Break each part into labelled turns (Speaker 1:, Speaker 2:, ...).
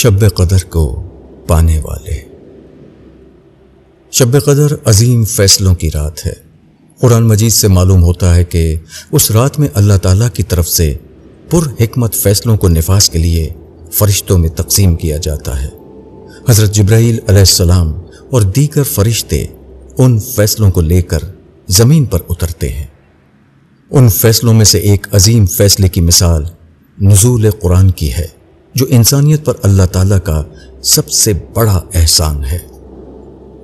Speaker 1: شب قدر کو پانے والے۔ شب قدر عظیم فیصلوں کی رات ہے۔ قرآن مجید سے معلوم ہوتا ہے کہ اس رات میں اللہ تعالیٰ کی طرف سے پر حکمت فیصلوں کو نفاذ کے لیے فرشتوں میں تقسیم کیا جاتا ہے۔ حضرت جبرائیل علیہ السلام اور دیگر فرشتے ان فیصلوں کو لے کر زمین پر اترتے ہیں۔ ان فیصلوں میں سے ایک عظیم فیصلے کی مثال نزول قرآن کی ہے، جو انسانیت پر اللہ تعالیٰ کا سب سے بڑا احسان ہے۔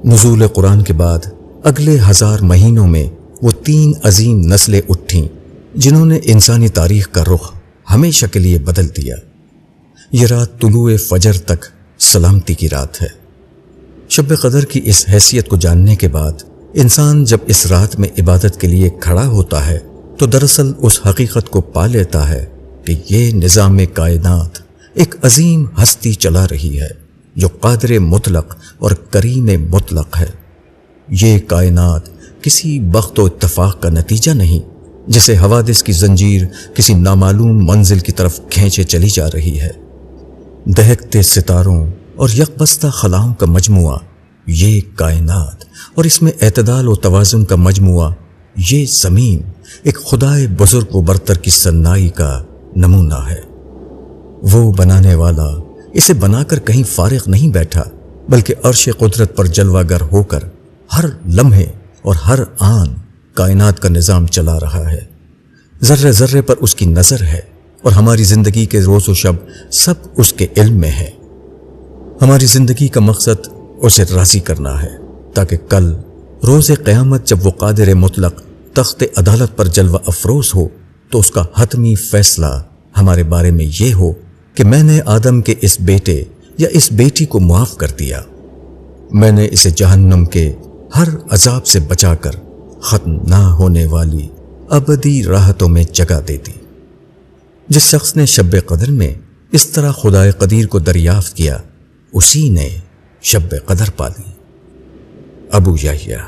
Speaker 1: نزول قرآن کے بعد اگلے 1000 مہینوں میں وہ 3 عظیم نسلیں اٹھیں جنہوں نے انسانی تاریخ کا رخ ہمیشہ کے لیے بدل دیا۔ یہ رات طلوع فجر تک سلامتی کی رات ہے۔ شب قدر کی اس حیثیت کو جاننے کے بعد انسان جب اس رات میں عبادت کے لیے کھڑا ہوتا ہے تو دراصل اس حقیقت کو پا لیتا ہے کہ یہ نظام کائنات ایک عظیم ہستی چلا رہی ہے جو قادر مطلق اور کریم مطلق ہے۔ یہ کائنات کسی بخت و اتفاق کا نتیجہ نہیں جسے حوادث کی زنجیر کسی نامعلوم منزل کی طرف کھینچے چلی جا رہی ہے۔ دہکتے ستاروں اور یکبستہ خلاؤں کا مجموعہ یہ کائنات، اور اس میں اعتدال و توازن کا مجموعہ یہ زمین ایک خدائے بزرگ و برتر کی صنائی کا نمونہ ہے۔ وہ بنانے والا اسے بنا کر کہیں فارغ نہیں بیٹھا، بلکہ عرش قدرت پر جلوہ گر ہو کر ہر لمحے اور ہر آن کائنات کا نظام چلا رہا ہے۔ ذرے ذرے پر اس کی نظر ہے، اور ہماری زندگی کے روز و شب سب اس کے علم میں ہے۔ ہماری زندگی کا مقصد اسے راضی کرنا ہے، تاکہ کل روز قیامت جب وہ قادر مطلق تخت عدالت پر جلوہ افروز ہو تو اس کا حتمی فیصلہ ہمارے بارے میں یہ ہو کہ میں نے آدم کے اس بیٹے یا اس بیٹی کو معاف کر دیا، میں نے اسے جہنم کے ہر عذاب سے بچا کر ختم نہ ہونے والی ابدی راحتوں میں جگہ دے دی۔ جس شخص نے شب قدر میں اس طرح خدائے قدیر کو دریافت کیا، اسی نے شب قدر پا لی۔ ابو یحییٰ۔